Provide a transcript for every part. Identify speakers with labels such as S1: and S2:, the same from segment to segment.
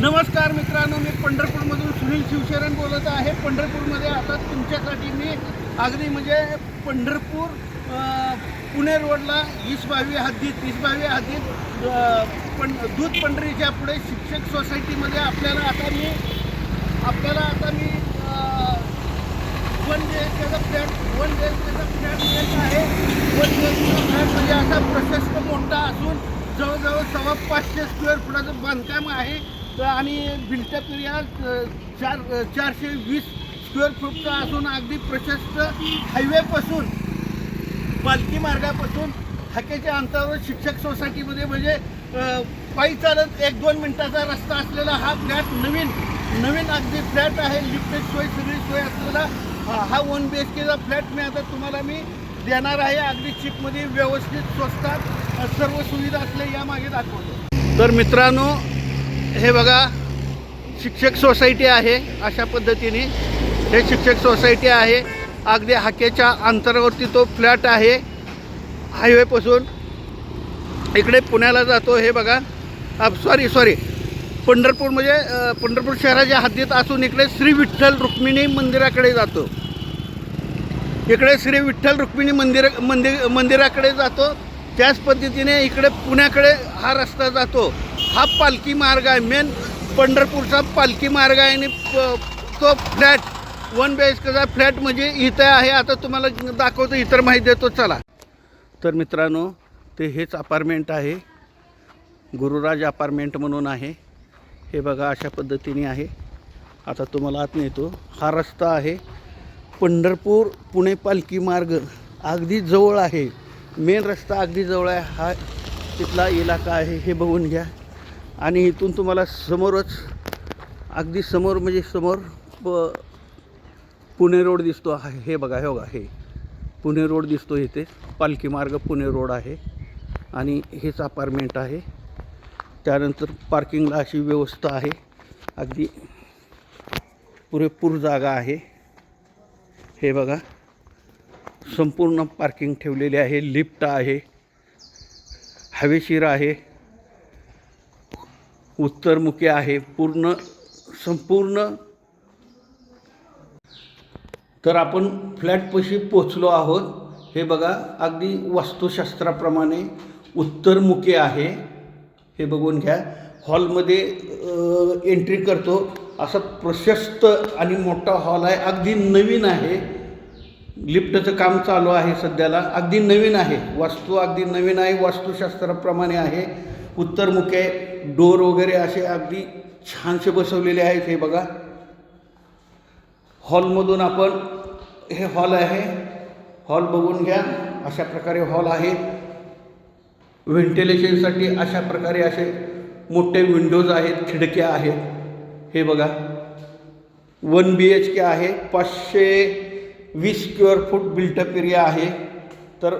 S1: नमस्कार मित्रांनो, मी पंढरपूरमधून सुनील शिवशरण बोलत आहे. पंढरपूरमध्ये आता तुमच्यासाठी मी अगदी म्हणजे पंढरपूर पुणे रोडला 22 हद्दीत दूध पंढरीच्या पुढे शिक्षक सोसायटीमध्ये आपल्याला आता मी 1 BHKचा फ्लॅट येत आहे. 1 BHKचा फ्लॅट म्हणजे असा प्रशस्त मोठा असून जवळजवळ 550 स्क्वेअर फुटाचं बांधकाम आहे आणि बिल्टअप एरिया 420 स्क्वेअर फूटचा असून अगदी प्रशस्त हायवेपासून पालखी मार्गापासून हाकेच्या अंतरावर शिक्षक सोसायटीमध्ये म्हणजे पायी चालत 1-2 मिनिटाचा रस्ता असलेला हा फ्लॅट नवीन अगदी फ्लॅट आहे. लिफ्टेड सोय सगळी सोय असलेला हा 1 BHKचा फ्लॅट मी आता तुम्हाला देणार आहे. अगदी चीपमध्ये व्यवस्थित स्वस्तात सर्व सुविधा असल्या यामागे दाखवतो. तर मित्रांनो, हे बघा शिक्षक सोसायटी आहे. अशा पद्धतीने हे शिक्षक सोसायटी आहे. अगदी हाकेच्या अंतरावरती तो फ्लॅट आहे. हायवेपासून इकडे पुण्याला जातो. हे बघा सॉरी पंढरपूर म्हणजे पंढरपूर शहराच्या हद्दीत असून इकडे श्री विठ्ठल रुक्मिणी मंदिराकडे जातो. इकडे श्री विठ्ठल रुक्मिणी मंदिराकडे जातो. त्याच पद्धतीने इकडे पुण्याकडे हा रस्ता जातो. हा पालखी मार्ग आहे. मेन पंढरपूरचा पालखी मार्ग आहे आणि तो फ्लॅट 1 BHKचा फ्लॅट म्हणजे इथं आहे. आता तुम्हाला दाखवतो, इतर माहिती देतो चला. तर मित्रांनो, ते हेच अपार्टमेंट आहे. गुरुराज अपार्टमेंट म्हणून आहे. हे बघा अशा पद्धतीने आहे. आता तुम्हाला आत नेतो. हा रस्ता आहे. पंढरपूर पुणे पालखी मार्ग अगदी जवळ आहे. मेन रस्ता अगदी जवळ आहे. हा तिथला इलाका आहे. हे बघून घ्या. आणि इथून तुम्हाला समोरच अगदी समोर म्हणजे समोर पुणे रोड दिसतो आहे. हे बघा हे पुणे रोड दिसतो. इथे पालखी मार्ग पुणे रोड आहे आणि हेच अपार्टमेंट आहे. त्यानंतर पार्किंगला अशी व्यवस्था आहे. अगदी पुरेपूर जागा आहे. हे बघा संपूर्ण पार्किंग ठेवलेली आहे. लिफ्ट आहे. हवेशीर आहे. उत्तरमुखी आहे. संपूर्ण. तर आपण फ्लॅटपाशी पोचलो आहोत. हे बघा अगदी वास्तुशास्त्राप्रमाणे उत्तरमुखी आहे. हे बघून घ्या. हॉलमध्ये एंट्री करतो. असा प्रशस्त आणि मोठा हॉल आहे. अगदी नवीन आहे. लिफ्टचं काम चालू आहे सध्याला. अगदी नवीन आहे. वास्तू अगदी नवीन आहे. वास्तुशास्त्राप्रमाणे आहे. उत्तरमुखी डोर वगैरे असे अगदी छानसे बसवलेले आहेत. हे बघा हॉलमधून आपण हे हॉल आहे. हॉल बघून घ्या. अशा प्रकारे हॉल आहे. व्हेंटिलेशनसाठी अशा प्रकारे असे मोठे विंडोज आहेत. खिडक्या आहेत. हे बघा 1 BHK आहे. 520 स्क्वेअर फूट बिल्टअप एरिया आहे. तर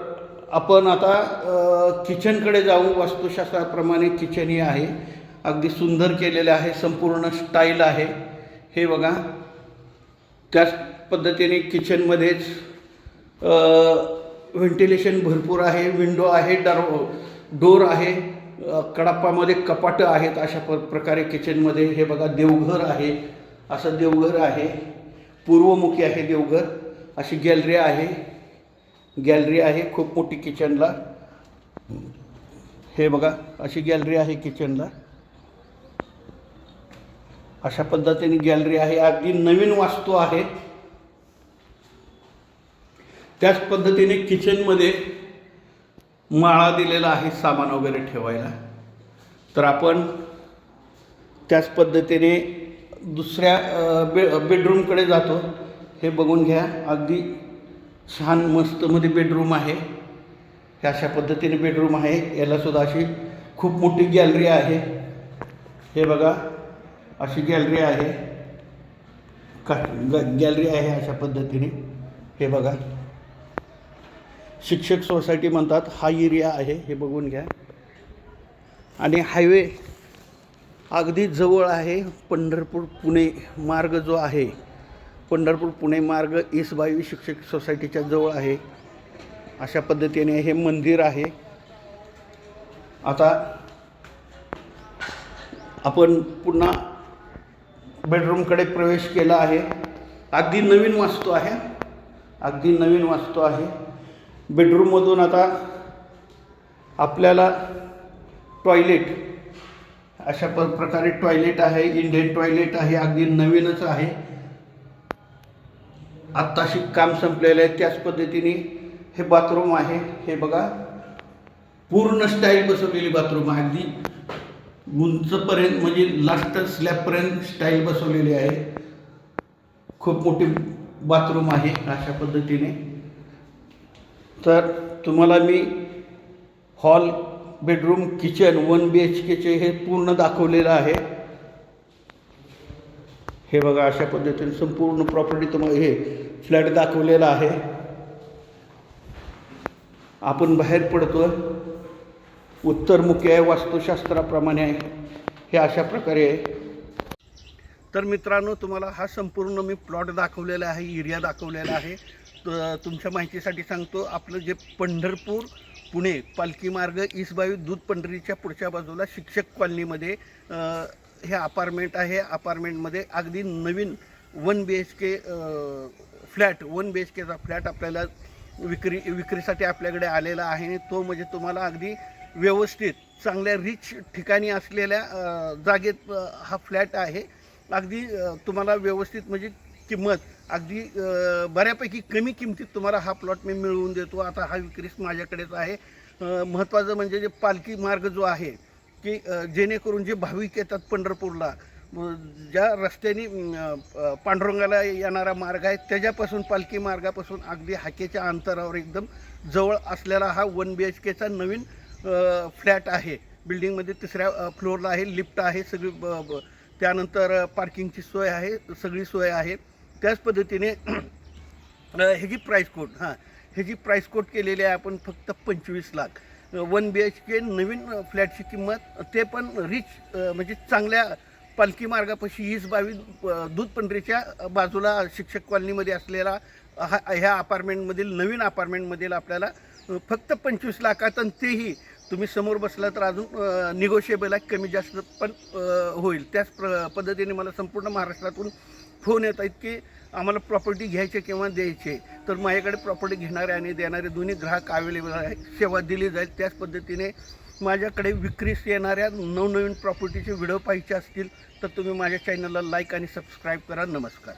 S1: आपण आता किचनकडे जाऊ. वास्तुशास्त्राप्रमाणे किचन हे आहे. अगदी सुंदर केलेलं आहे. संपूर्ण स्टाईल आहे. हे बघा त्याच पद्धतीने किचनमध्येच व्हेंटिलेशन भरपूर आहे. विंडो आहे. डोर आहे. कडाप्पामध्ये कपाटं आहेत. अशा प्रकारे किचनमध्ये हे बघा देवघर आहे. असं देवघर आहे. पूर्वमुखी आहे देवघर. अशी गॅलरी आहे. खूप मोठी किचनला. हे बघा अशी गॅलरी आहे किचनला. अशा पद्धतीने गॅलरी आहे. अगदी नवीन वास्तू आहे. त्याच पद्धतीने किचनमध्ये माळा दिलेला आहे सामान वगैरे ठेवायला. तर आपण त्याच पद्धतीने दुसऱ्या बेडरूमकडे जातो. हे बघून घ्या. अगदी छान मस्तमध्ये बेडरूम आहे. हे अशा पद्धतीने बेडरूम आहे. यालासुद्धा अशी खूप मोठी गॅलरी आहे. हे बघा अशी गॅलरी आहे. गॅलरी आहे अशा पद्धतीने. हे बघा शिक्षक सोसायटी म्हणतात. हा एरिया आहे. हे बघून घ्या. आणि हायवे अगदी जवळ आहे. पंढरपूर पुणे मार्ग जो आहे, पंढरपूर पुणे मार्ग 22 शिक्षक सोसायटीच्या जवळ आहे. अशा पद्धतीने हे मंदिर आहे. आता आपण पुन्हा बेडरूमकडे प्रवेश केला आहे. अगदी नवीन वास्तू आहे, अगदी नवीन वास्तू आहे. बेडरूममधून आता आपल्याला टॉयलेट अशा प्रकारे टॉयलेट आहे. इंडियन टॉयलेट आहे, अगदी नवीनच आहे. आत्ताशी काम संपलेलं आहे. त्याच पद्धतीने हे बाथरूम आहे. हे बघा, पूर्ण स्टाईल बसवलेली बाथरूम आहे. अगदी उंचपर्यंत म्हणजे लास्ट स्लॅबपर्यंत स्टाईल बसवलेली आहे. खूप मोठी बाथरूम आहे अशा पद्धतीने. तर तुम्हाला मी हॉल, बेडरूम, किचन 1 BHKचे हे पूर्ण दाखवलेलं आहे. हे बघा, अशा पद्धतीने संपूर्ण प्रॉपर्टी तुम्हाला हे फ्लॅट दाखवलेला आहे. आपण बाहेर पडतो, उत्तरमुखी आहे, वास्तुशास्त्राप्रमाणे आहे. हे अशा प्रकारे आहे. तर मित्रांनो, तुम्हाला हा संपूर्ण मी प्लॉट दाखवलेला आहे, एरिया दाखवलेला आहे. तुमच्या माहितीसाठी सांगतो, आपलं जे पंढरपूर पुणे पालखी मार्ग ईस्ट बावी दूध पंढरीच्या पुढच्या बाजूला शिक्षक कॉलनीमध्ये हे अपार्टमेंट आहे. अपार्टमेंटमध्ये अगदी नवीन 1 BHK फ्लॅट, 1 BHKचा फ्लॅट आपल्याला विक्रीसाठी आपल्याकडे आलेला आहे. आणि तो म्हणजे तुम्हाला अगदी व्यवस्थित चांगल्या रिच ठिकाणी असलेल्या जागेत हा फ्लॅट आहे. अगदी तुम्हाला व्यवस्थित म्हणजे किंमत अगदी बऱ्यापैकी कमी किमतीत तुम्हाला हा प्लॉट मी मिळवून देतो. आता हा विक्रीस माझ्याकडेच आहे. महत्त्वाचं म्हणजे जे पालखी मार्ग जो आहे की जेणेकरून जे भाविक येतात पंढरपूरला, ज्या रस्त्याने पांडुरंगाला येणारा मार्ग आहे त्याच्यापासून, पालखी मार्गापासून अगदी हाकेच्या अंतरावर एकदम जवळ असलेला हा 1 BHKचा नवीन फ्लॅट आहे. बिल्डिंगमध्ये 3ऱ्या फ्लोअरला आहे, लिफ्ट आहे, सगळी त्यानंतर पार्किंगची सोय आहे, सगळी सोय आहे. त्याच पद्धतीने ह्याची प्राईस कोट ह्याची प्राईस कोट केलेली आहे आपण फक्त 25 लाख. 1 BHK नवीन फ्लॅटची किंमत, ते पण रिच म्हणजे चांगल्या पालखी मार्गापाशी ईस्ट बावी दूध पंढरीच्या बाजूला शिक्षक कॉलनीमध्ये असलेला ह्या अपार्टमेंटमधील नवीन अपार्टमेंटमधील आपल्याला फक्त 25 लाखात. आणि तेही तुम्ही समोर बसला तर अजून निगोशिएबल आहे, कमी जास्त पण होईल. त्याच पद्धतीने मला संपूर्ण महाराष्ट्रातून फोन येत आहेत की आम्हाला प्रॉपर्टी घ्यायचे किंवा द्यायचे. तर माझ्याकडे प्रॉपर्टी घेणारे आणि देणारे दोन्ही ग्राहक अवेलेबल आहे, सेवा दिली जाईल. त्याच पद्धतीने माझ्याकडे विक्रीस येणाऱ्या नवनवीन प्रॉपर्टीचे व्हिडिओ पाहिजे असतील तर तुम्ही माझ्या चॅनलला लाईक आणि सबस्क्राईब करा. नमस्कार.